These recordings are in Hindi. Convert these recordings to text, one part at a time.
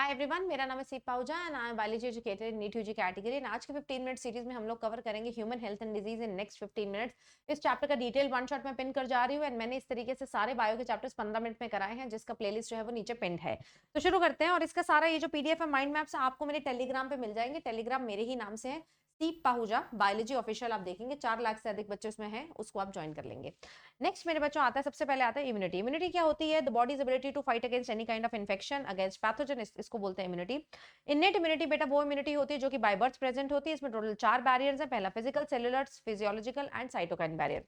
हाय एवरीवन, मेरा नाम है Seep Pahuja and I am biology educator in NEET UG category. आज के 15 मिनट सीरीज में हम लोग कवर करेंगे human health and disease in next 15 minutes. इस चैप्टर का डिटेल वन शॉट में पिन कर जा रही हूँ एंड मैंने इस तरीके से सारे बायो के चैप्टर्स 15 मिनट में कराए हैं, जिसका प्लेलिस्ट जो है वो नीचे पिंड है। तो शुरू करते हैं। और इसका सारा ये जो पीडीएफ है माइंड मैप्स आपको मेरे टेलीग्राम पे मिल जाएंगे। टेलीग्राम मेरे ही नाम से है, सीप पाहुजा बायोलॉजी ऑफिशियल। आप देखेंगे 4 लाख से अधिक बच्चे उसमें हैं, उसको आप ज्वाइन कर लेंगे। नेक्स्ट मेरे बच्चों आता है, सबसे पहले आता है इम्यूनिटी। इम्यूनिटी क्या होती है? The body's ability to fight against any kind of infection, against pathogen, इसको बोलते हैं इम्यूनिटी। इनेट इम्यूनिटी बेटा वो इम्यूनिटी होती है जो कि बाय बर्थ प्रेजेंट होती है। इसमें टोटल 4 बैरियर्स हैं। पहला physical, cellular, physiological and cytokine barrier.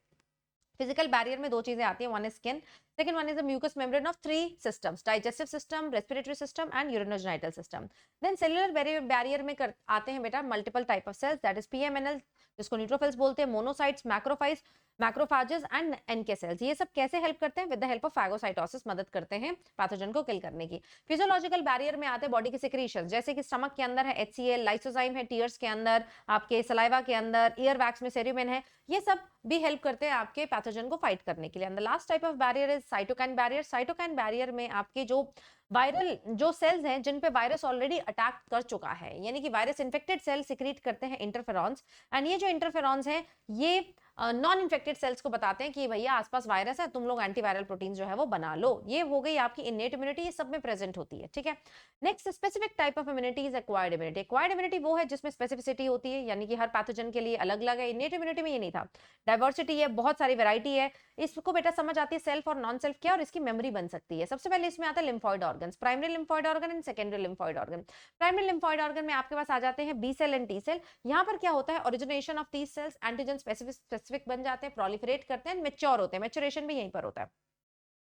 Physical barrier में दो चीजें आती हैं, one is skin, second one is the mucus membrane of 3 systems, digestive system, respiratory system and urinogenital system. Then cellular barrier में आते हैं बेटा multiple type of cells, that is PMNL जिसको न्यूट्रोफिल्स बोलते हैं, monocytes, macrophytes, macrophages and NK cells. ये सब कैसे हेल्प करते हैं? With the help of phagocytosis मदद करते हैं पैथोजन को किल करने की। फिजियोलॉजिकल बैरियर में आते हैं बॉडी के सिक्रीशन, जैसे कि स्टमक के अंदर है एचसीएल, लाइसोजाइम है टीयर्स के अंदर, आपके सलाइवा के अंदर, ईयर वैक्स में सेरुमेन है। ये सब भी हेल्प करते हैं आपके पैथोजन को फाइट करने के लिए। And the last type of barrier is cytokine barrier. Cytokine barrier में आपके जो वायरल जो सेल्स हैं जिन पे वायरस ऑलरेडी अटैक कर चुका है, यानी कि वायरस इन्फेक्टेड सेल सिक्रीट करते हैं इंटरफेरॉन्स। एंड ये जो इंटरफेरॉन्स हैं ये नॉन इन्फेक्टेड सेल्स को बताते हैं कि भैया आसपास वायरस है, तुम लोग एंटीवायरल प्रोटीन जो है वो बना लो। ये हो गई आपकी इनेट इम्यूनिटी, ये सब में प्रेजेंट होती है, ठीक है। Next specific type of immunity is acquired immunity. Acquired immunity वो है जिसमें स्पेसिफिसिटी होती है, यानी कि हर पैथोजन के लिए अलग अलग है। इनेट इम्यूनिटी में ये नहीं था, डाइवर्सिटी है, बहुत सारी वैरायटी है। इसको बेटा समझ आती है सेल्फ और नॉन सेल्फ क्या, और इसकी मेमोरी बन सकती है। सबसे पहले इसमें आता है lymphoid organs, primary lymphoid organ and secondary lymphoid organ. Primary lymphoid organ में आपके पास आ जाते हैं B cell and T cell. यहाँ पर क्या होता है, origination of these cells, antigen specific बन जाते हैं, प्रोलिफरेट करते हैं, मैच्योर होते हैं। मैच्योरेशन भी यहीं पर होता है,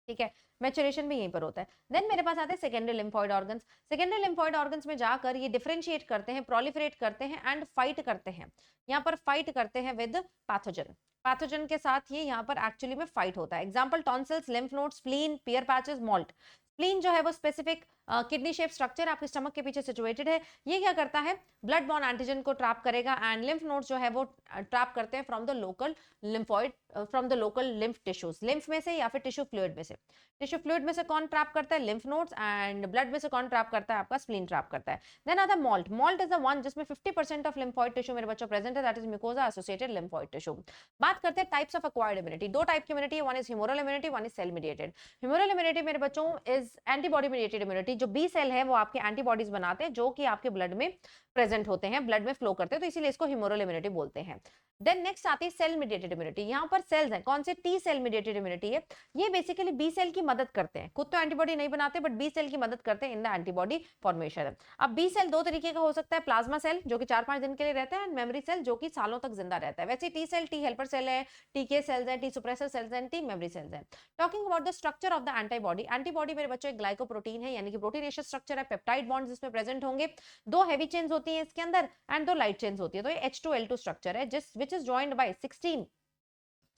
ठीक है, मैच्योरेशन भी यहीं पर होता है। देन मेरे पास आते हैं secondary lymphoid organs. Secondary lymphoid organs में जाकर ये डिफरेंशिएट करते हैं, प्रोलिफरेट करते हैं एंड फाइट करते हैं। यहाँ पर फाइट करते हैं विद पैथोजन। पैथोजन के साथ ये यहाँ पर एक्चुअली में फाइट होता है। Example tonsils, lymph nodes, spleen, Peyer patches, MALT. Spleen जो है वो स्पेसिफिक किडनी शेप स्ट्रक्चर आपके स्टमक के पीछे सिचुएटेड है। ये क्या करता है, ब्लड बॉर्न एंटीजन को ट्रैप करेगा। एंड लिम्फ नोड्स जो है वो ट्रैप करते हैं from the local lymphoid, from the local lymph tissues, lymph में से या फिर टिश्यू फ्लूइड में से। टिश्यू फ्लूइड में से कौन ट्रैप करता है? Lymph nodes. एंड ब्लड में से कौन ट्रैप करता है? आपका स्प्लीन ट्रैप करता है। देन आता है MALT. MALT is the one जिसमें 50% ऑफ लिम्फॉइड टिश्यू मेरे बच्चों प्रेजेंट है, that is mucosa associated lymphoid tissue. बात करते हैं टाइप्स ऑफ एक्वायर्ड इम्यूनिटी। दो टाइप की immunity, one is humoral immunity, one is cell mediated. Humoral immunity मेरे बच्चों इज एंटीबॉडी मीडिएटेड इम्यूनिटी। जो बी सेल है वो आपके एंटीबॉडीज बनाते हैं जो कि आपके ब्लड में प्रेजेंट होते हैं, ब्लड में फ्लो करते हैं, तो इसीलिए इसको ह्यूमरल इम्यूनिटी बोलते हैं। देन नेक्स्ट आती है सेल मीडिएटेड इम्यूनिटी। यहाँ पर सेल्स हैं, कौन से? टी सेल मीडिएटेड इम्यूनिटी है। ये बेसिकली बी सेल की मदद करते हैं, खुद तो एंटीबॉडी नहीं बनाते बट बी सेल की मदद करते हैं इन द एंटीबॉडी फॉर्मेशन। अब बी सेल दो तरीके का हो सकता है, प्लाज्मा सेल जो कि 4-5 दिन के लिए रहता है, एंड मेमोरी सेल जो कि सालों तक जिंदा रहता है। वैसे T cell T helper cell है, टीके सेल्स है, टी सुप्रेसर सेल्स है, टी मेमोरी सेल्स है। Talking about the structure of the antibody. Antibody मेरे बच्चों एक ग्लाइकोप्रोटीन है, यानी कि प्रोटीनेशियस स्ट्रक्चर है, पेप्टाइड बॉन्ड्स इसमें प्रेजेंट होंगे, दो हेवी चेन्स होती हैं इसके अंदर एंड दो लाइट चेन्स होती है। तो ये H2L2 स्ट्रक्चर है जिस which is joined by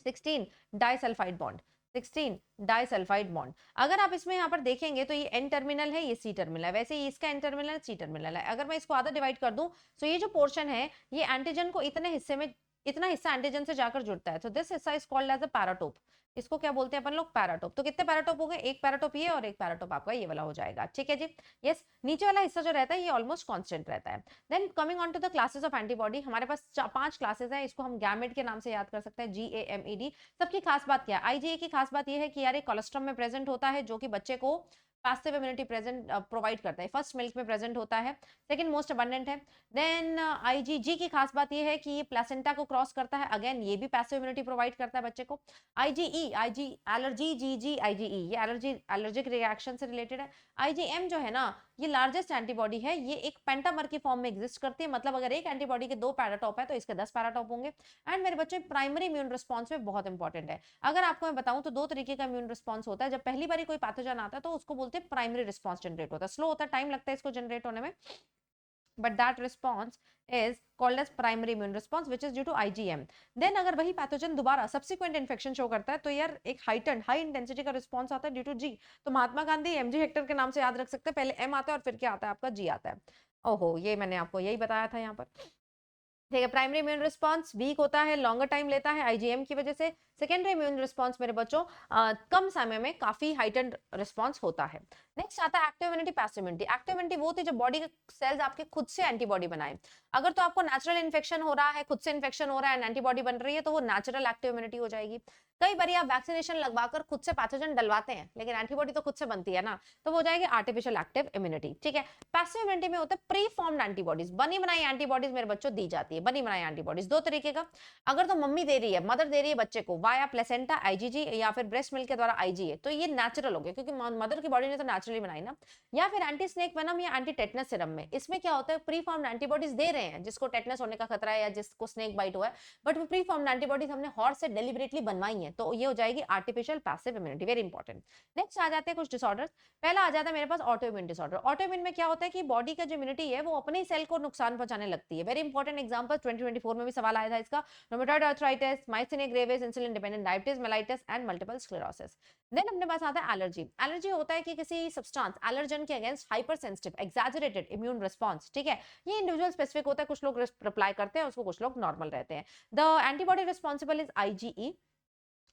16 disulphide bond, 16 disulphide bond. अगर आप इसमें यहाँ पर देखेंगे तो ये N टर्मिनल है, ये C टर्मिनल है, वैसे ही इसका N टर्मिनल C टर्मिनल है। अगर मैं इसको आधा डिवाइड कर दूं तो ये जो पोर्शन है ये एंटीजन को इतने हिस्से में, इतना हिस्सा एंटीजन से जाकर जुड़ता है, तो दिस हिस्सा is called as a paratope. इसको क्या बोलते हैं अपन लोग? पैराटोप। तो कितने पैराटोप हो गए? एक पैराटोप ये और एक पैराटोप आपका ये वाला हो जाएगा, ठीक है जी। यस, नीचे वाला हिस्सा जो रहता है ये ऑलमोस्ट कांस्टेंट रहता है। Then coming on to the classes of antibody, हमारे पास 5 क्लासेस हैं। इसको हम गैमेट के नाम से याद कर सकते हैं, GAMED। सबकी खास बात क्या है? IgA की खास बात ये है कि यार एक कोलेस्ट्रॉम में प्रेजेंट होता है जो कि बच्चे को पैसिव इम्यूनिटी प्रेजेंट प्रोवाइड करता है। फर्स्ट मिल्क में प्रेजेंट होता है, सेकंड मोस्ट अबंडेंट है। देन IgG की खास बात ये है कि ये प्लेसेंटा को क्रॉस करता है, अगेन ये भी पैसिव इम्यूनिटी प्रोवाइड करता है बच्चे को। IgE, IG allergy, GG IgE ये एलर्जिक रिएक्शन से रिलेटेड है। IgM जो है ना ये लार्जेस्ट एंटीबॉडी है, ये एक पेंटामर की फॉर्म में एग्जिस्ट करती है, मतलब अगर एक एंटीबॉडी के 2 पैराटॉप है तो इसके 10 पैराटॉप होंगे। एंड मेरे बच्चे प्राइमरी इम्यून रिस्पॉन्स में बहुत इंपॉर्टेंट है। अगर आपको मैं बताऊं तो 2 तरीके का इम्यून रिस्पॉन्स होता है। जब पहली बार कोई पैथोजन आता है तो उसको बोलते हैं प्राइमरी रिस्पॉन्स जनरेट होता है, स्लो होता है, टाइम लगता है इसको जनरेट होने में, but that response is called as primary immune response which is due to IgM. then अगर वही पैथोजन दोबारा subsequent infection शो करता है तो यार एक heightened high intensity का रिस्पॉन्स आता है ड्यू टू G। तो महात्मा गांधी MG हेक्टर के नाम से याद रख सकते हैं, पहले M आता है और फिर क्या आता है आपका G आता है। ओहो, ये मैंने आपको यही बताया था यहाँ पर, ठीक है। प्राइमरी इम्यून रिस्पॉन्स वीक होता है, लॉन्गर टाइम लेता है IgM की वजह से। सेकेंडरी इम्यून रिस्पॉन्स मेरे बच्चों कम समय में काफी हाइटेंड रिस्पॉन्स होता है। नेक्स्ट आता है active immunity, passive immunity. Active immunity वो होती है जब बॉडी के सेल्स आपके खुद से एंटीबॉडी बनाए। अगर तो आपको नेचुरल इन्फेक्शन हो रहा है, खुद से इन्फेक्शन हो रहा है, एंटीबॉडी बन रही है, तो वो नेचुरल एक्टिव इम्यूनिटी हो जाएगी। कई बार आप वैक्सीनेशन लगवाकर खुद से पैथोजन डलवाते हैं, लेकिन एंटीबॉडी तो खुद से बनती है ना, तो वो हो जाएगी आर्टिफिशियल एक्टिव इम्यूनिटी। ठीक है, पैसिव इम्यूनिटी में होता है प्री फॉर्म्ड एंटीबॉडीज, बनी बनाई एंटीबॉडीज मेरे बच्चों दी जाती है। बनी बनाई एंटीबॉडीज दो तरीके का, अगर तो मम्मी दे रही है, मदर दे रही है बच्चे को वाया प्लेसेंटा आईजीजी या फिर ब्रेस्ट मिल्क के द्वारा आईजीए, तो ये नेचुरल हो गया क्योंकि मदर की बॉडी ने तो नेचुरली बनाई ना। या फिर एंटी स्नेक वेनम या एंटी टेटनस सिरम में, इसमें क्या होता है प्री फॉर्म्ड एंटीबॉडीज दे रहे हैं जिसको टेटनस होने का खतरा है या जिसको स्नेक बाइट हुआ है, बट वो प्री फॉर्म्ड एंटीबॉडीज हमने हॉर्स से डेलिबरेटली बनवाई है, तो ये हो जाएगी artificial passive immunity. Very important. Next आ जाते हैं कुछ डिसऑर्डर्स। पहला आ जाता है मेरे पास auto immune disorder. Auto immune में क्या होता है कि बॉडी का जो इम्यूनिटी है वो अपने सेल को नुकसान पहुंचाने लगती है। वेरी इंपॉर्टेंट एग्जांपल 2024 में भी सवाल आया था इसका, rheumatoid arthritis, myasthenia gravis, insulin dependent diabetes mellitus and multiple sclerosis. Then अपने पास आता है एलर्जी। एलर्जी होता है कि किसी सब्सटेंस एलर्जन के against hyper sensitive exaggerated immune response. ठीक है, ये इंडिविजुअल स्पेसिफिक होता है, कुछ लोग रिप्लाई करते हैं उसको, कुछ लोग नॉर्मल रहते हैं। The antibody responsible is IgE.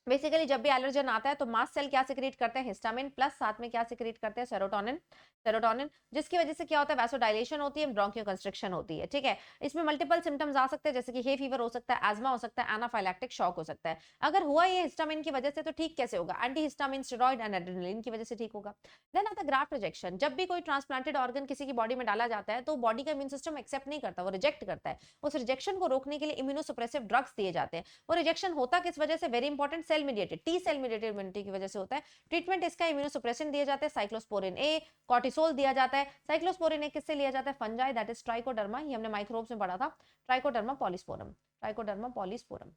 Basically जब भी एलर्जन आता है तो मास्ट सेल क्या सिक्रीट करते हैं, हिस्टामिन, प्लस साथ में क्या सिक्रीट करते हैं, सेरोटोनिन। सेरोटोनिन जिसकी वजह से क्या होता है, वैसोडाइलेशन होती है, ब्रोंकियो कंस्ट्रिक्शन होती है। ठीक है, इसमें मल्टीपल सिम्टम्स आ सकते हैं जैसे कि हे फीवर हो सकता है, एस्मा हो सकता है, एनाफाइलैक्टिक शॉक हो सकता है। अगर हुआ ये हिस्टामिन की वजह से तो ठीक कैसे होगा, anti histamine steroid and adrenaline की वजह से ठीक होगा। देन आता है ग्राफ्ट रिजेक्शन। जब भी कोई ट्रांसप्लांटेड ऑर्गन किसी की बॉडी में डाला जाता है तो बॉडी का इम्यून सिस्टम एक्सेप्ट नहीं करता, वो रिजेक्ट करता है। उस रिजेक्शन को रोकने के लिए इम्यूनोसुप्रेसिव ड्रग्स दिए जाते हैं। वो रिजेक्शन होता किस वजह से, very important, cell mediated, T cell mediated immunity की वजह से होता है। ट्रीटमेंट इसका इम्यूनोसुप्रेशन दिए जाते हैं, साइक्लोस्पोरिन ए, कॉर्टिसोल दिया जाता है। साइक्लोस्पोरिन ए किससे लिया जाता है, फंजाई, दैट इज ट्राइकोडर्मा, ये हमने माइक्रोब्स में पढ़ा था, ट्राइकोडर्मा पॉलीस्पोरम, ट्राइकोडर्मा पॉलीस्पोरम।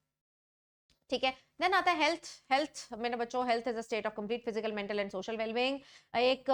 ठीक है, देन आता है हेल्थ। हेल्थ मेरे बच्चों, health is a state of complete physical, mental and social wellbeing. एक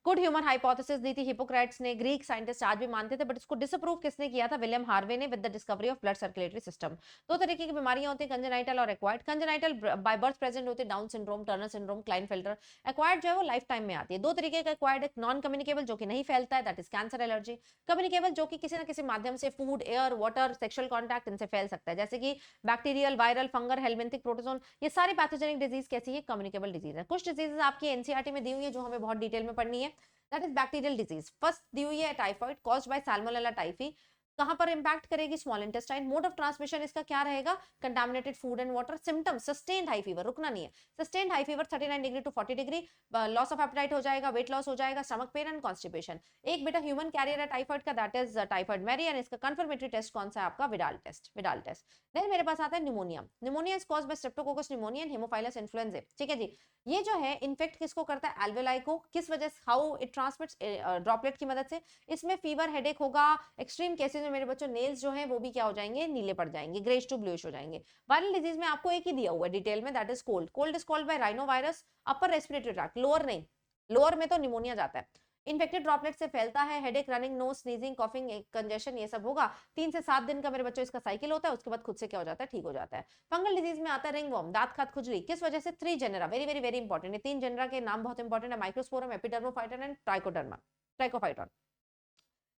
गुड ह्यूमन हाइपोथेसिस दी थी हिपोक्रेट्स ने, ग्रीक साइंटिस्ट आज भी मानते थे, बट इसको डिसअप्रूव किसने किया था, विलियम हार्वे ने, with the discovery of blood circulatory system. दो तरीके की बीमारियां होती हैं, कंजेनाइटल और acquired. Congenital by birth present होती है, down syndrome, Turner syndrome, Klinefelter. Acquired जो है वो लाइफ टाइम में आती है। दो तरीके का एक्वायर्ड, एक नॉन कम्युनिकेबल जो कि नहीं फैलता है, that is cancer allergy. Communicable जो कि किसी न किसी माध्यम से food, air, water, sexual contact इनसे फैल सकता है, जैसे कि bacterial, viral, fungal, helminthic, protozoan, ये सारी पैथोजेनिक डिजीज कैसी है, कम्युनिकेबल डिजीज है। कुछ डिजीजेस आपकी एनसीईआरटी में दी हुई है जो हमें बहुत डिटेल में पढ़नी है, that is bacterial disease. First दी हुई है typhoid caused by salmonella typhi. कहां पर इंपैक्ट करेगी, small intestine. Mode of transmission इसका क्या रहेगा, contaminated food and water. Symptoms sustained high fever, रुकना नहीं है, sustained high fever 39 degree to 40 degree, loss of appetite हो जाएगा, वेट लॉस हो जाएगा, स्टमक पेन एंड कॉन्स्टिपेशन। एक बेटा ह्यूमन कैरियर है टाइफाइड का, that is typhoid Mary, and इसका कंफर्मेटरी टेस्ट कौन सा है आपका, Widal test, Widal test. Then मेरे पास आता है pneumonia. Pneumonia is caused by streptococcus pneumonia and haemophilus influenza. ठीक है जी, ये जो है इन्फेक्ट किसको करता है, एल्वेलाई को। किस वजह से, हाउ इट ट्रांसमिट्स, ड्रॉपलेट की मदद से। इसमें फीवर, हेडेक होगा। एक्सट्रीम केसेस में मेरे बच्चों नेल्स जो हैं वो भी क्या हो जाएंगे, नीले पड़ जाएंगे, ग्रेश टू ब्लूइश हो जाएंगे। वायरल डिजीज में आपको एक ही दिया हुआ है डिटेल में, that is cold. Cold is called by rhino virus, upper respiratory tract, lower नहीं, लोअर में तो निमोनिया जाता है। इन्फेक्टेड ड्रॉपलेट से फैलता है, headache, running nose, sneezing, coughing, congestion, ये सब होगा। 3 से 7 दिन का मेरे बच्चों इसका साइकिल होता है, उसके बाद खुद से क्या हो जाता है, ठीक हो जाता है। फंगल डिजीज में आता है रिंगवर्म, दांत खाद, खुजली। किस वजह से, 3 genera, very very very important, ये 3 जेनेरा के नाम बहुत इंपॉर्टेंट है, microsporum, Epidermophyton and trichoderma, trichophyton.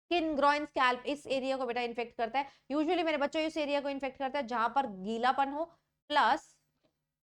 Skin, groin, scalp, इस एरिया को बेटा इन्फेक्ट करता है। यूजुअली मेरे बच्चों इस एरिया को इन्फेक्ट करता है जहां पर गीलापन हो, प्लस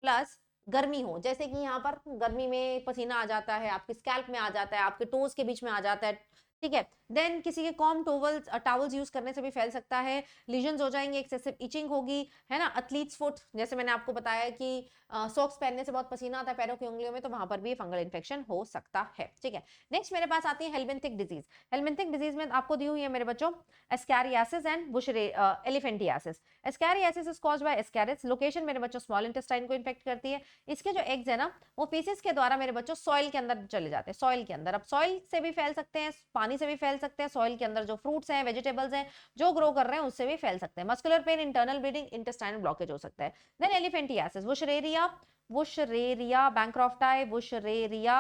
प्लस गर्मी हो, जैसे कि यहाँ पर गर्मी में पसीना आ जाता है, आपके स्कैल्प में आ जाता है, आपके टोज के बीच में आ जाता है। ठीक है, देन किसी के कॉम टॉवल्स टॉवल्स यूज करने से भी फैल सकता है। लीजन्स हो जाएंगे, एक्सेसिव इचिंग होगी, है ना। एथलीट्स फुट, जैसे मैंने आपको बताया कि सॉक्स पहनने से बहुत पसीना आता है पैरों की उंगलियों में, तो वहां पर भी फंगल इन्फेक्शन हो सकता है। ठीक है, नेक्स्ट मेरे पास आती है हेलमिंथिक डिजीज। हेलमिंथिक डिजीज में आपको दी हुई है मेरे बच्चों ascariasis and wuchereria elephantiasis. Ascariasis is caused by ascarids. Location मेरे बच्चों स्मॉल इंटेस्टाइन को इन्फेक्ट करती है। इसके जो एग्स है ना, वो फीसिस के द्वारा मेरे बच्चों सॉइल के अंदर चले जाते हैं, सॉइल के अंदर। अब सॉइल से भी फैल सकते हैं, पानी से भी फैल सकते हैं, सॉइल के अंदर जो फ्रूट्स हैं, वेजिटेबल्स हैं, जो ग्रो कर रहे हैं उससे भी फैल सकते हैं। Muscular pain, internal bleeding, intestinal blockage हो सकता है। Then elephantiasis, Wuchereria, Wuchereria bancrofti, Wuchereria,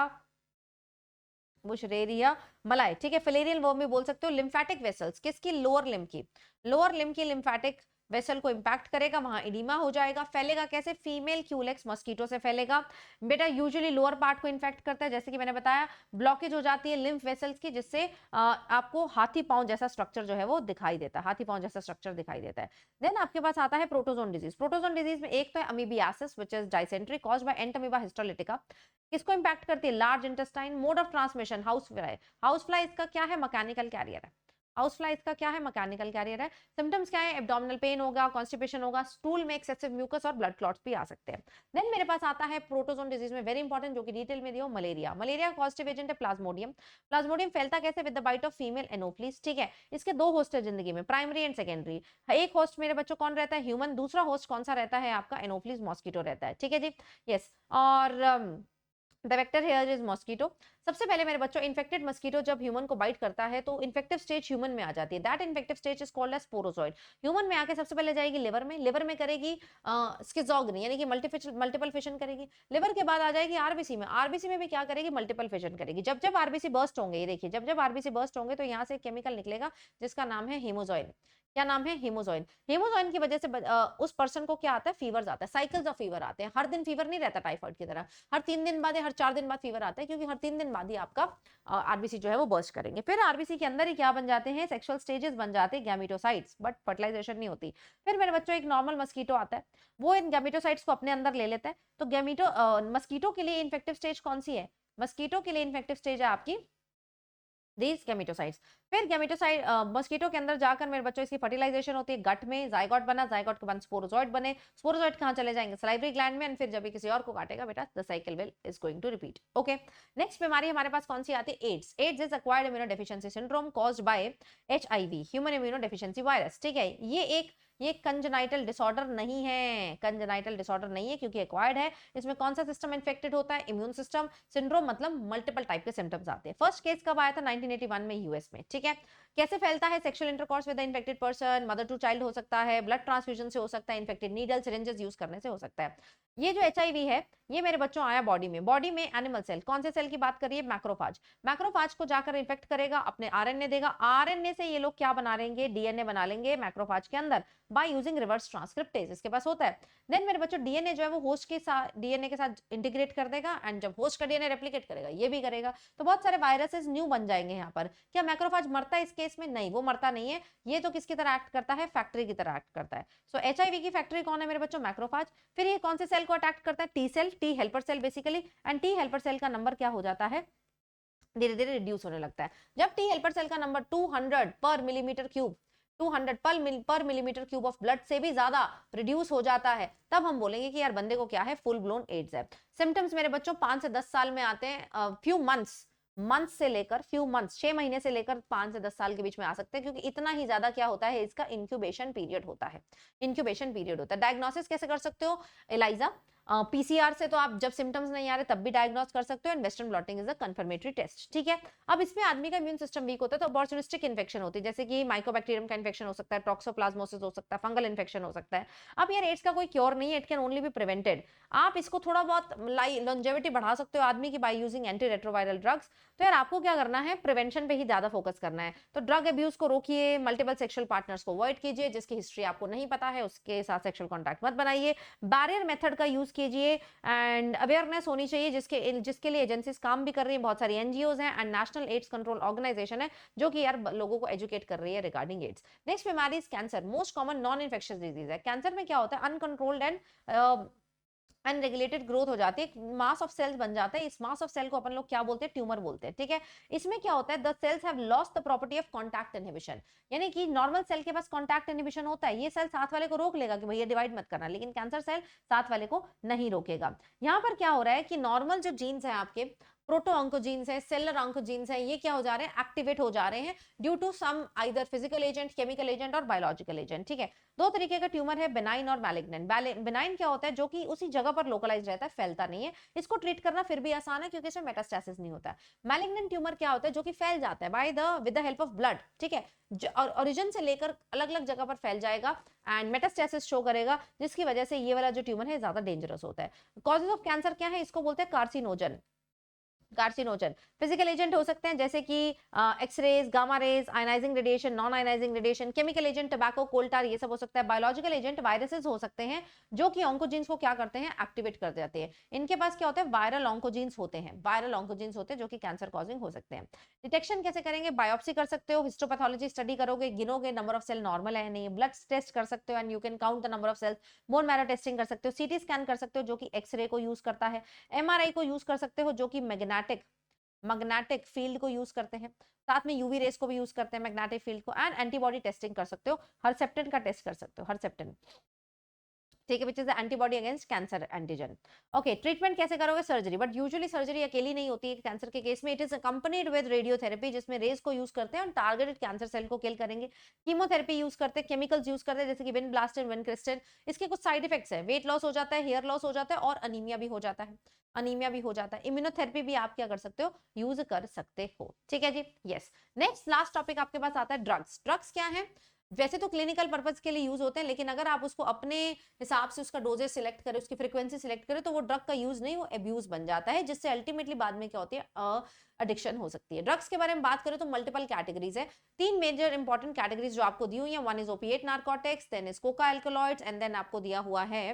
Wuchereria malayi. ठीक है, फिलेरियल वर्म भी बोल सकते हो। लिम्फेटिक वेसल्स, किसकी, लोअर लिम्फ की, लोअर लिम्फ की लिम्फेटिक वेसल को इम्पैक्ट करेगा, वहां इडीमा हो जाएगा। फैलेगा कैसे? फीमेल क्यूलेक्स मस्कीटो से फैलेगा। बेटा यूजुअली लोअर पार्ट को इन्फेक्ट करता है, जैसे कि मैंने बताया ब्लॉकेज हो जाती है लिम्फ वेसल्स की, जिससे आपको हाथी पांव जैसा स्ट्रक्चर जो है वो दिखाई देता है, हाथी पांव जैसा स्ट्रक्चर दिखाई देता है। देन आपके पास आता है प्रोटोजोन डिजीज। प्रोटोजोन डिजीज में एक तो है amoebiasis which is dysentery caused by Entamoeba histolytica. किसको इंपैक्ट करती है? Large intestine. Mode of transmission house fly. House fly इसका क्या है? मैकेनिकल कैरियर है। हाउस फ्लाई इसका क्या है? मैकेनिकल कैरियर है। सिम्टम्स क्या है? एब्डोमिनल पेन होगा, कॉन्स्टिपेशन होगा, स्टूल में एक्सेसिव म्यूकस और ब्लड क्लॉट्स भी आ सकते हैं। देन मेरे पास आता है प्रोटोजोन डिजीज में वेरी इंपॉर्टेंट, जो कि डिटेल में दियो, मलेरिया। मलेरिया का पॉजिटिव एजेंट है प्लाज्मोडियम। प्लाज्मोडियम फैलता कैसे? With the bite of female anopheles. ठीक है, इसके दो होस्ट है जिंदगी में, प्राइमरी एंड सेकेंडरी। एक होस्ट मेरे बच्चों कौन रहता है? ह्यूमन। दूसरा होस्ट कौन सा रहता है आपका? एनोफ्लीज मॉस्किटो रहता है। ठीक है जी, यस। और the vector here is mosquito. सबसे पहले मेरे बच्चों इन्फेक्टेड मस्कीटो जब ह्यूमन को बाइट करता है तो इन्फेक्टिव स्टेज ह्यूमन में आ जाती है। That infective stage is called as sporozoite. Human में आके सबसे पहले जाएगी लिवर में, लिवर में करेगी स्किज़ोगनी यानी कि मल्टीपल फिशन करेगी। लिवर के बाद आ जाएगी आरबीसी में, आरबीसी में भी क्या करेगी? मल्टीपल फिशन करेगी। जब जब आरबीसी बर्स्ट होंगे, ये देखिए, जब जब आरबीसी बर्स्ट होंगे तो यहाँ से केमिकल निकलेगा जिसका नाम है हीमोजॉइन। क्या नाम है? हीमोजॉइन। हीमोजॉइन की वजह से उस पर्सन को क्या आता है? फीवर्स आता है, साइकिल्स ऑफ फीवर आते हैं। हर दिन फीवर नहीं रहता टाइफाइड की तरह, हर 3 दिन बाद या हर 4 दिन बाद फीवर आता है, क्योंकि हर 3 दिन बाद ही आपका आरबीसी जो है वो बर्स्ट करेंगे। फिर आरबीसी के अंदर ही क्या बन जाते हैं? सेक्सुअल स्टेजेस बन जाते हैं, गैमेटोसाइट्स, बट फर्टिलाइजेशन नहीं होती। फिर मेरे बच्चों एक नॉर्मल मस्कीटो आता है, वो इन गैमेटोसाइट्स को अपने अंदर ले लेता है। तो मस्कीटो के लिए इन्फेक्टिव स्टेज कौन सी है? मस्कीटो के लिए इन्फेक्टिव स्टेज है आपकी दीज गैमेटोसाइट्स। फिर गैमेटोसाइट मस्कीटो के अंदर जाकर मेरे बच्चों इसकी फर्टिलाइजेशन होती है, गट में जाइगोट बना, जाइगोट के बाद स्पोरोजोइड बने, स्पोरोजोइड कहाँ चले जाएंगे? सलाइवरी ग्लैंड में, एंड फिर जब भी किसी और को काटेगा बेटा the cycle will is going to repeat. Okay, next बीमारी हमारे पास कौन सी आती है? AIDS. AIDS is acquired immunodeficiency syndrome caused by HIV, human immunodeficiency virus. ठीक है, ये कंजेनाइटल डिसऑर्डर नहीं है, कंजेनाइटल डिसऑर्डर नहीं है क्योंकि एक्वायर्ड है। इसमें कौन सा सिस्टम इन्फेक्टेड होता है? Immune system. सिंड्रोम मतलब मल्टीपल टाइप के सिम्टम्स आते हैं। फर्स्ट केस कब आया था? 1981 में यूएस में। ठीक है, कैसे फैलता है? Sexual intercourse with the infected person, mother to child हो सकता है, ब्लड ट्रांसफ्यूजन से हो सकता है, इन्फेक्टेड नीडल सिरिंजेस यूज करने से हो सकता है। ये जो एचआईवी है ये मेरे बच्चों आया बॉडी में। बॉडी में एनिमल सेल, कौन से सेल की बात करिए? मैक्रोफाज। मैक्रोफाज को जाकर इन्फेक्ट करेगा, अपने आरएनए देगा, आरएनए से ये लोग क्या बना लेंगे? डीएनए बना लेंगे मैक्रोफाज के अंदर बाय यूजिंग रिवर्स ट्रांसक्रिप्टेज, इसके पास होता है। देन मेरे बच्चों डीएनए जो है वो होस्ट के साथ डीएनए के साथ इंटीग्रेट कर देगा, एंड जब होस्ट का डीएनए रेप्लिकेट करेगा ये भी करेगा, तो बहुत सारे वायरसेस न्यू बन जाएंगे यहाँ पर। क्या मैक्रोफाज मरता है इस केस में? नहीं, वो मरता नहीं है। ये तो किसकी तरह एक्ट करता है? फैक्ट्री की तरह एक्ट करता है। सो एचआईवी की फैक्ट्री कौन है मेरे बच्चों? मैक्रोफाज। फिर ये कौन से सेल को अटैक करता है? T cell, T helper cell basically. And T helper cell का नंबर क्या हो जाता है? धीरे धीरे रिड्यूस होने लगता है। जब टी हेल्पर सेल का नंबर 200 पर मिलीमीटर क्यूब, 200 पर मिलीमीटर क्यूब ऑफ ब्लड से भी ज्यादा रिड्यूस हो जाता है, तब हम बोलेंगे कि यार बंदे को क्या है? फुल ब्लोन एड्स है। सिम्टम्स मेरे बच्चों 5 से 10 साल में आते हैं, फ्यू मंथ्स से लेकर फ्यू मंथ्स, 6 महीने से लेकर 5 से 10 साल के बीच में आ सकते हैं, क्योंकि इतना ही ज्यादा क्या होता है? इसका इंक्यूबेशन पीरियड होता है। इंक्यूबेशन पीरियड होता है। डायग्नोसिस कैसे कर सकते हो? एलाइजा, पीसीआर से तो आप जब सिम्टम्स नहीं आ रहे तब भी डायग्नोस कर सकते हो, and western blotting is a confirmatory test. ठीक है, अब इसमें आदमी का इम्यून सिस्टम वीक होता है तो अपॉर्चुनिस्टिक इन्फेक्शन होती है, जैसे कि माइकोबैक्टीरियम का इन्फेक्शन हो सकता है, टॉक्सोप्लाज्मोसिस हो सकता है, फंगल इन्फेक्शन हो सकता है। अब यार एड्स का कोई क्योर नहीं है, it can only be prevented. आप इसको थोड़ा बहुत लॉन्जेविटी बढ़ा सकते हो आदमी की by using anti retroviral drugs. तो यार आपको क्या करना है? प्रिवेंशन पे ही ज्यादा फोकस करना है। तो ड्रग अब्यूज को रोकिए, मल्टीपल सेक्सुअल पार्टनर्स को अवॉइड कीजिए, जिसकी हिस्ट्री आपको नहीं पता है उसके साथ सेक्सुअल कॉन्टैक्ट मत बनाइए, बैरियर मेथड का यूज कीजिए, एंड अवेयरनेस होनी चाहिए जिसके लिए एजेंसीज काम भी कर रही है, बहुत सारी एनजीओज हैं, and national AIDS control organization है जो कि यार लोगों को एजुकेट कर रही है रिगार्डिंग एड्स। नेक्स्ट बीमारी is cancer, most common noun infectious disease है। कैंसर में क्या होता है? अनकंट्रोल्ड एंड अनरेगुलेटेड ग्रोथ हो जाती है, मास ऑफ सेल्स बन जाता है। इस मास ऑफ सेल को अपन लोग क्या बोलते हैं? ट्यूमर बोलते हैं। ठीक है, इसमें क्या होता है? The cells have lost the property of contact inhibition, यानी कि नॉर्मल सेल के पास कॉन्टैक्ट इनहिबिशन होता है, ये सेल साथ वाले को रोक लेगा कि भैया डिवाइड मत करना, लेकिन कैंसर सेल साथ वाले को नहीं रोकेगा। यहाँ पर क्या हो रहा है कि नॉर्मल जो जीन्स है आपके, प्रोटो ऑन्कोजीन्स है, सेलर ऑन्कोजीन्स है, ये क्या हो जा रहे हैं? एक्टिवेट हो जा रहे हैं due to some either physical agent, chemical agent और बायोलॉजिकल एजेंट। ठीक है, दो तरीके का ट्यूमर है, बेनाइन और मैलिग्नेंट। बेनाइन क्या होता है? जो कि उसी जगह पर लोकलाइज रहता है, फैलता नहीं है, इसको ट्रीट करना फिर भी आसान है क्योंकि इसमें मेटास्टेसिस नहीं होता है। मैलिग्नेंट ट्यूमर क्या होता है? जो कि फैल जाता है with the help of blood. ठीक है, ओरिजिन से लेकर अलग अलग जगह पर फैल जाएगा एंड मेटास्टेसिस शो करेगा, जिसकी वजह से ये वाला जो ट्यूमर है ज्यादा डेंजरस होता है। कॉजेज ऑफ कैंसर क्या है? इसको बोलते हैं कार्सिनोजन। कार्सिनोजन फिजिकल एजेंट हो सकते हैं जैसे कि X rays, gamma rays, ionising radiation, non ionising radiation, chemical agent tobacco, coal tar, ये सब हो सकता है। बायोलॉजिकल एजेंट वायरसेस हो सकते हैं जो कि ऑन्कोजीन्स को क्या करते हैं, एक्टिवेट कर देते हैं। इनके पास क्या होता है, वायरल ऑन्कोजीन्स होते हैं, वायरल ऑन्कोजीन्स होते हैं जो कि कैंसर कॉजिंग हो सकते हैं। डिटेक्शन कैसे करेंगे, बायोप्सी कर सकते हो, हिस्टोपैथोलॉजी स्टडी करोगे, गिनोगे नंबर ऑफ सेल नॉर्मल है नहीं, ब्लड टेस्ट कर सकते हो and you can count the number of cells, bone marrow testing कर सकते हो, सीटी स्कैन कर सकते हो जो कि एक्सरे को यूज करता है, एमआरआई को यूज कर सकते हो जो कि मैग्नेटिक फील्ड को यूज करते हैं, साथ में यूवी रेस को भी यूज करते हैं मैग्नेटिक फील्ड को, एंड एंटीबॉडी टेस्टिंग कर सकते हो, हरसेप्टिन का टेस्ट कर सकते हो, हरसेप्टिन, ठीक है, which is the antibody against cancer antigen. Okay, treatment कैसे करोगे, सर्जरी, बट यूजुअली सर्जरी अकेली नहीं होती है कैंसर के केस में, it is accompanied with radiotherapy जिसमें रेज को यूज करते हैं और टारगेटेड कैंसर सेल को किल करेंगे, कीमोथेरेपी यूज करते हैं, केमिकल्स यूज करते हैं जैसे कि विनब्लास्टिन, विनक्रिस्टिन। इसके कुछ साइड इफेक्ट्स है, वेट लॉस हो जाता है, हेयर लॉस हो जाता है और अनीमिया भी हो जाता है, अनीमिया भी हो जाता है। इम्यूनोथेरेपी भी आप क्या कर सकते हो, यूज कर सकते हो, ठीक है जी, यस। नेक्स्ट लास्ट टॉपिक आपके पास आता है ड्रग्स। ड्रग्स क्या है, वैसे तो क्लिनिकल पर्पज के लिए यूज होते हैं, लेकिन अगर आप उसको अपने हिसाब से उसका डोजेज सिलेक्ट करें, उसकी फ्रीक्वेंसी सिलेक्ट करें, तो वो ड्रग का यूज नहीं, वो अब्यूज बन जाता है, जिससे अल्टीमेटली बाद में क्या होती है, एडिक्शन हो सकती है। ड्रग्स के बारे में बात करें तो मल्टीपल कैटेगरीज है, तीन मेजर इंपॉर्टेंट कैटेगरीज जो आपको दी हुई है, one is opiate narcotics, then is coca alkaloids and then आपको दिया हुआ है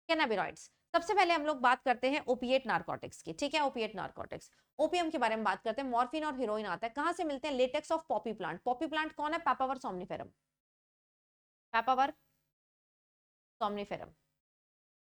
कैनाबिनॉइड्स। सबसे पहले हम लोग बात करते हैं ओपिएट नारकोटिक्स की, ठीक है, ओपिएट नारकोटिक्स, ओपीएम के बारे में बात करते हैं। मॉर्फिन और हीरोइन आता है, कहां से मिलते हैं, latex of Poppy plant. Poppy plant कौन है, पापावर सोमनिफेरम, पापावर सोमनिफेरम,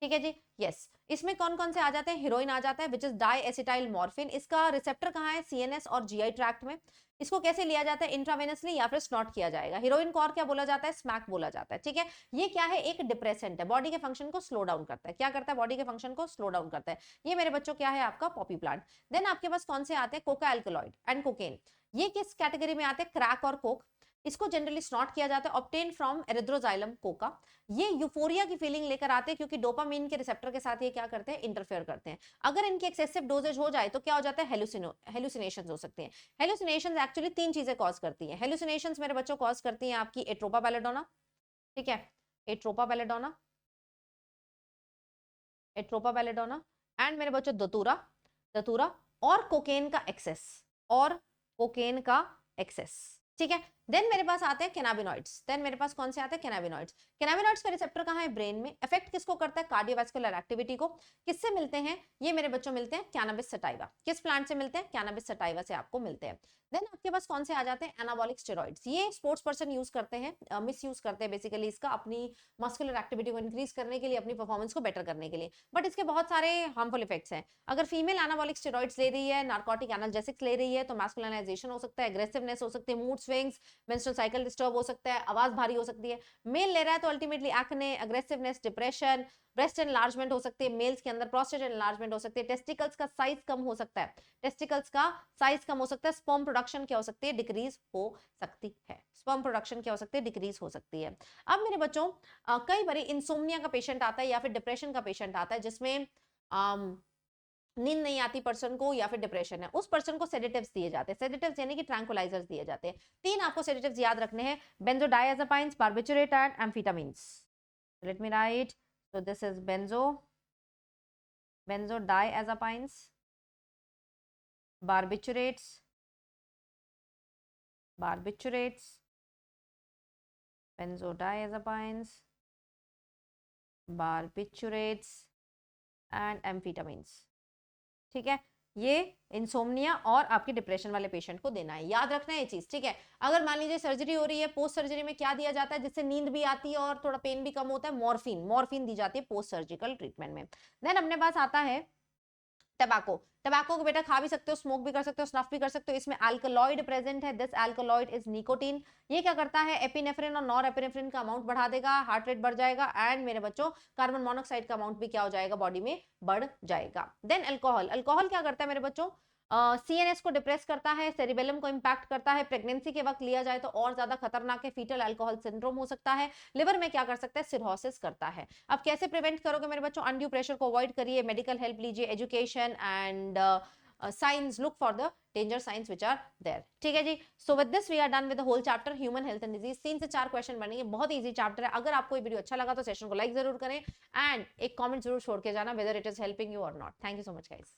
ठीक है जी, यस। इसमें कौन कौन से आ जाते हैं, हीरोइन आ जाता है which is diacetyl morphine. इसका रिसेप्टर कहाँ है, सीएनएस और जीआई ट्रैक्ट में। इसको कैसे लिया जाता है, इंट्रावेनसली या फिर स्नॉट किया जाएगा। हीरोइन को और क्या बोला जाता है, स्मैक बोला जाता है, ठीक है। ये क्या है, एक डिप्रेसेंट है, बॉडी के फंक्शन को स्लो डाउन करता है। क्या करता है, बॉडी के फंक्शन को स्लो डाउन करता है। ये मेरे बच्चों क्या है, आपका पॉपी प्लांट। देन आपके पास कौन से आते हैं, कोका एल्कलॉइड एंड कोकेन। ये किस कैटेगरी में आते हैं, क्रैक और कोक। इसको जनरली स्नॉट किया जाता है, ऑब्टेन फ्रॉम एरिथ्रोजाइलम कोका। ये यूफोरिया की फीलिंग लेकर आते हैं क्योंकि डोपामिन के रिसेप्टर के साथ ये क्या करते हैं, इंटरफेयर करते हैं। अगर इनकी एक्सेसिव डोजेज हो जाए तो क्या हो जाता है, हेलुसिनेशंस हो सकते हैं। हेलुसिनेशंस एक्चुअली तीन चीजें कॉज करती हैं। हेलुसिनेशंस मेरे बच्चों कॉज करती हैं आपकी एट्रोपा बेलेडोना, ठीक है, Atropa belladonna, Atropa belladonna, and मेरे बच्चों दतूरा, दतूरा, और कोकेन का एक्सेस, और कोकेन का एक्सेस, ठीक है। देन मेरे पास आते हैं कैनाबिनॉइड्स। देन मेरे पास कौन से आते हैं, कैनाबिनॉइड्स। कैनाबिनॉइड्स का रिसेप्टर कहाँ है, ब्रेन में। इफेक्ट किसको करता है, कार्डियोवास्कुलर एक्टिविटी को। किससे मिलते हैं, ये मेरे बच्चों मिलते हैं कैनबिस सटाइवा। किस प्लांट से मिलते हैं, कैनबिस सटाइवा से आपको मिलते हैं। देन आपके पास कौन से आ जाते हैं, एनाबॉलिक स्टेरॉइड्स। ये स्पोर्ट्स पर्सन यूज करते हैं, मिस यूज करते हैं बेसिकली इसका, अपनी मस्कुलर एक्टिविटी को इंक्रीज करने के लिए, अपनी परफॉर्मेंस को बेटर करने के लिए, बट इसके बहुत सारे हार्मफुल इफेक्ट्स हैं। अगर फीमेल एनाबॉलिक स्टेरॉइड्स ले रही है, नार्कोटिक एनाल्जेसिक्स ले रही है, तो मैस्कुलिनाइजेशन हो सकता है, एग्रेसिवनेस हो सकती है, mood swings, menstrual cycle disturb हो सकता है, आवाज भारी हो सकती है। मेल ले रहा है तो ultimately acne, aggressiveness, depression, breast enlargement हो सकती है, मेल्स के अंदर प्रोस्टेट एनलार्जमेंट हो सकती है, टेस्टिकल्स का साइज कम हो सकता है, टेस्टिकल्स का साइज कम हो सकता है, स्पर्म प्रोडक्शन क्या हो सकती है, डिक्रीज हो सकती है, स्पर्म प्रोडक्शन क्या हो सकती है, डिक्रीज हो सकती है। अब मेरे बच्चों कई बार इंसोम्निया का पेशेंट आता है या फिर डिप्रेशन का पेशेंट आता है जिसमें नींद नहीं आती पर्सन को या फिर डिप्रेशन है, उस पर्सन को सेडेटिव्स दिए जाते हैं। सेडेटिव्स यानी कि ट्रैंकुलाइजर्स दिए जाते हैं। तीन आपको सेडेटिव्स याद रखने हैं, benzodiazepines, barbiturate and amphetamines. Let me write, so this is benzodiazepines, barbiturates, benzodiazepines, barbiturates and amphetamines, ठीक है। ये इंसोम्निया और आपके डिप्रेशन वाले पेशेंट को देना है, याद रखना है ये चीज, ठीक है। अगर मान लीजिए सर्जरी हो रही है, पोस्ट सर्जरी में क्या दिया जाता है जिससे नींद भी आती है और थोड़ा पेन भी कम होता है, मॉर्फिन, मॉर्फिन दी जाती है पोस्ट सर्जिकल ट्रीटमेंट में। देन अपने पास आता है टबैको। टबैको को बेटा खा भी सकते हो, स्मोक भी कर सकते हो, स्नफ भी कर सकते हो। इसमें अल्कलॉइड प्रेजेंट है, दिस अल्कलॉइड इज निकोटीन। ये क्या करता है, एपिनेफ्रिन और नॉर एपिनेफ्रिन का अमाउंट बढ़ा देगा, हार्ट रेट बढ़ जाएगा, एंड मेरे बच्चों कार्बन मोनोऑक्साइड का अमाउंट भी क्या हो जाएगा, बॉडी में बढ़ जाएगा। देन अल्कोहल, अल्कोहल क्या करता है मेरे बच्चों, सीएनएस को डिप्रेस करता है, सेरिबेलम को इंपैक्ट करता है, प्रेगनेंसी के वक्त लिया जाए तो और ज्यादा खतरनाक है, फीटल अल्कोहल सिंड्रोम हो सकता है, लिवर में क्या कर सकता है, सिरोसिस करता है। अब कैसे प्रिवेंट करोगे मेरे बच्चों, अनड्यू प्रेशर को अवॉइड करिए, मेडिकल हेल्प लीजिए, education and signs, look for the danger signs which are there, ठीक है जी। so with this we are done with the whole chapter human health and disease। 3 से 4 क्वेश्चन बनेंगे, बहुत इजी चैप्टर है। अगर आपको ये वीडियो अच्छा लगा तो सेशन को लाइक जरूर करें एंड एक कमेंट जरूर छोड़ के जाना whether it is helping you or not। thank you so much guys।